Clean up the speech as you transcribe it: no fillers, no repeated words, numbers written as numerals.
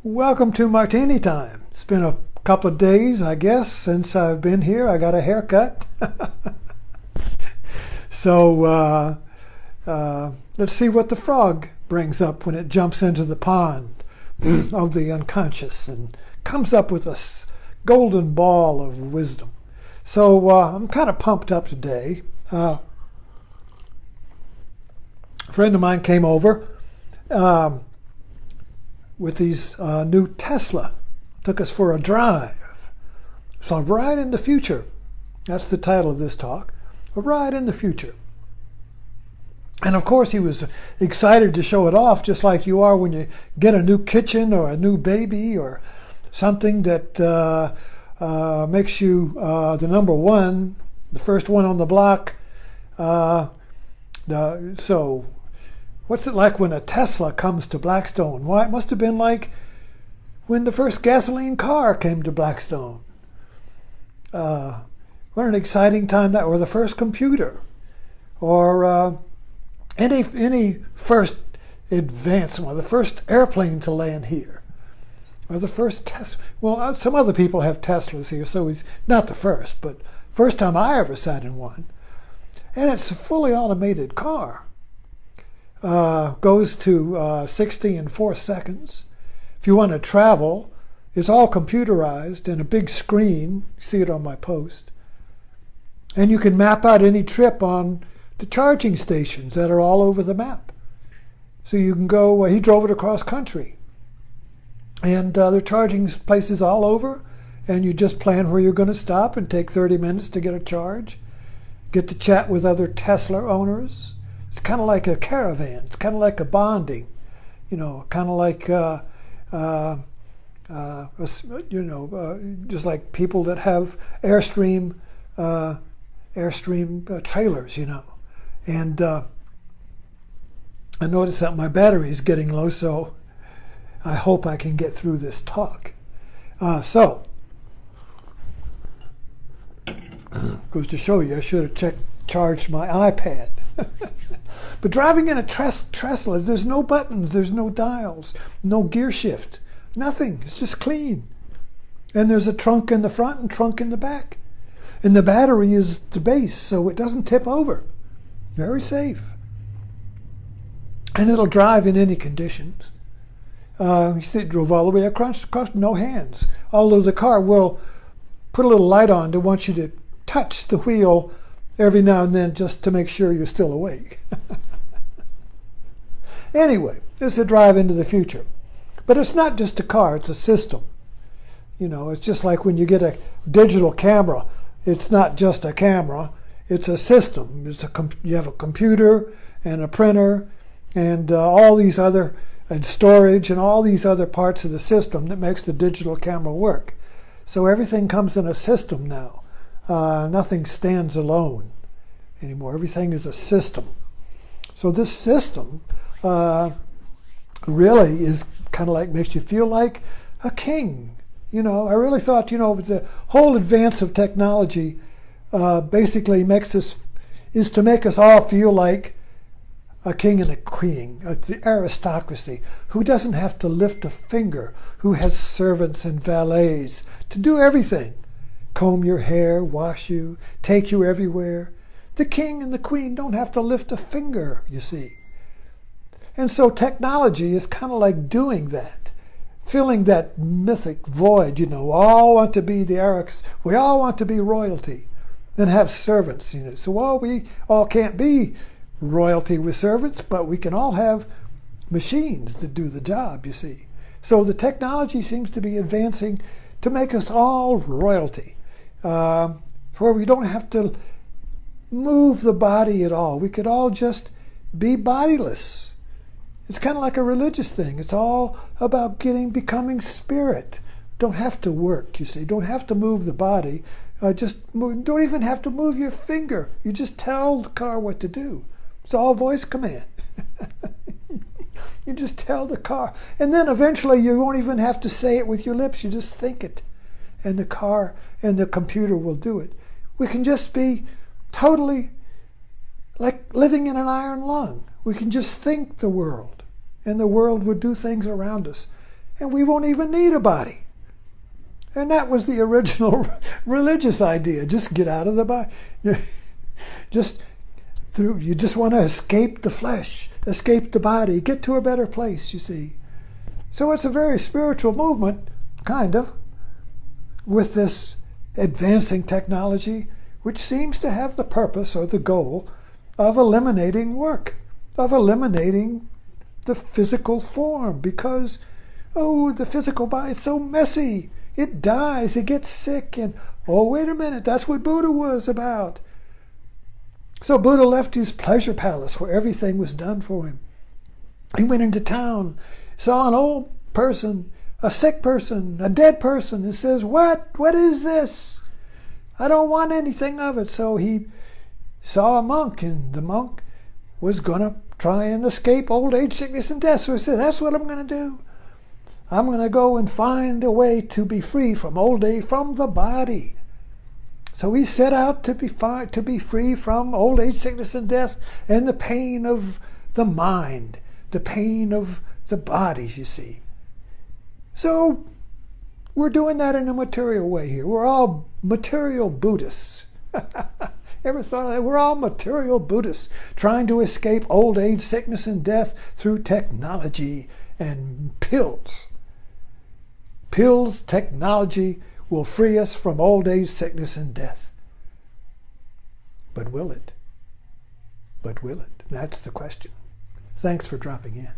Welcome to Martini Time. It's been a couple of days, I guess, since I've been here. I got a haircut. So let's see what the frog brings up when it jumps into the pond of the unconscious and comes up with a golden ball of wisdom. So I'm kind of pumped up today. A friend of mine came over with these new Tesla. Took us for a drive. So a ride in the future. That's the title of this talk. A ride in the future. And of course he was excited to show it off, just like you are when you get a new kitchen or a new baby or something that makes you the number one, the first one on the block. So what's it like when a Tesla comes to Blackstone? Why, it must have been like when the first gasoline car came to Blackstone. What an exciting time that, or the first computer, or any first advancement, or the first airplane to land here, or the first Tesla. Well, some other people have Teslas here, so he's not the first, but first time I ever sat in one. And it's a fully automated car. Goes to 60 in 4 seconds. If you want to travel, it's all computerized and a big screen. You see it on my post. And you can map out any trip on the charging stations that are all over the map. So you can go, he drove it across country. And there are charging places all over. And you just plan where you're going to stop and take 30 minutes to get a charge. Get to chat with other Tesla owners. It's kind of like a caravan. It's kind of like a bonding, kind of like, just like people that have Airstream trailers, And I noticed that my battery is getting low, so I hope I can get through this talk. Goes to show you, I should have charged my iPad. But driving in a Tesla, there's no buttons, there's no dials, no gear shift, nothing. It's just clean. And there's a trunk in the front and trunk in the back. And the battery is the base, so it doesn't tip over. Very safe. And it'll drive in any conditions. You see, it drove all the way across, no hands. Although the car will put a little light on to want you to touch the wheel every now and then just to make sure you're still awake. Anyway, this is a drive into the future. But it's not just a car, it's a system. It's just like when you get a digital camera. It's not just a camera, it's a system. You have a computer and a printer and all these other, and storage and all these other parts of the system that makes the digital camera work. So everything comes in a system now. Nothing stands alone anymore. Everything is a system. So this system really is kind of like, makes you feel like a king. I really thought, the whole advance of technology basically is to make us all feel like a king and a queen, the aristocracy, who doesn't have to lift a finger, who has servants and valets to do everything. Comb your hair, wash you, take you everywhere. The king and the queen don't have to lift a finger, you see. And so technology is kind of like doing that, filling that mythic void. We all want to be we all want to be royalty and have servants. So we all can't be royalty with servants, but we can all have machines that do the job, you see. So the technology seems to be advancing to make us all royalty. Where we don't have to move the body at all. We could all just be bodiless. It's kind of like a religious thing. It's all about becoming spirit. Don't have to work, you see. Don't have to move the body. Don't even have to move your finger. You just tell the car what to do. It's all voice command. You just tell the car. And then eventually you won't even have to say it with your lips. You just think it. And the car and the computer will do it. We can just be totally like living in an iron lung. We can just think the world, and the world would do things around us and we won't even need a body. And that was the original religious idea. Just get out of the body. You just want to escape the flesh, escape the body, get to a better place, you see. So it's a very spiritual movement, kind of, with this advancing technology, which seems to have the purpose or the goal of eliminating work, of eliminating the physical form, because, the physical body is so messy. It dies, it gets sick, and, wait a minute, that's what Buddha was about. So Buddha left his pleasure palace where everything was done for him. He went into town, saw an old person, a sick person, a dead person, and says, What is this? I don't want anything of it. So he saw a monk, and the monk was going to try and escape old age, sickness, and death. So he said, that's what I'm going to do. I'm going to go and find a way to be free from old age, from the body. So he set out to be free from old age, sickness, and death, and the pain of the mind, the pain of the body, you see. So we're doing that in a material way here. We're all material Buddhists. Ever thought of that? We're all material Buddhists trying to escape old age, sickness, and death through technology and pills. Pills, technology will free us from old age, sickness, and death. But will it? But will it? That's the question. Thanks for dropping in.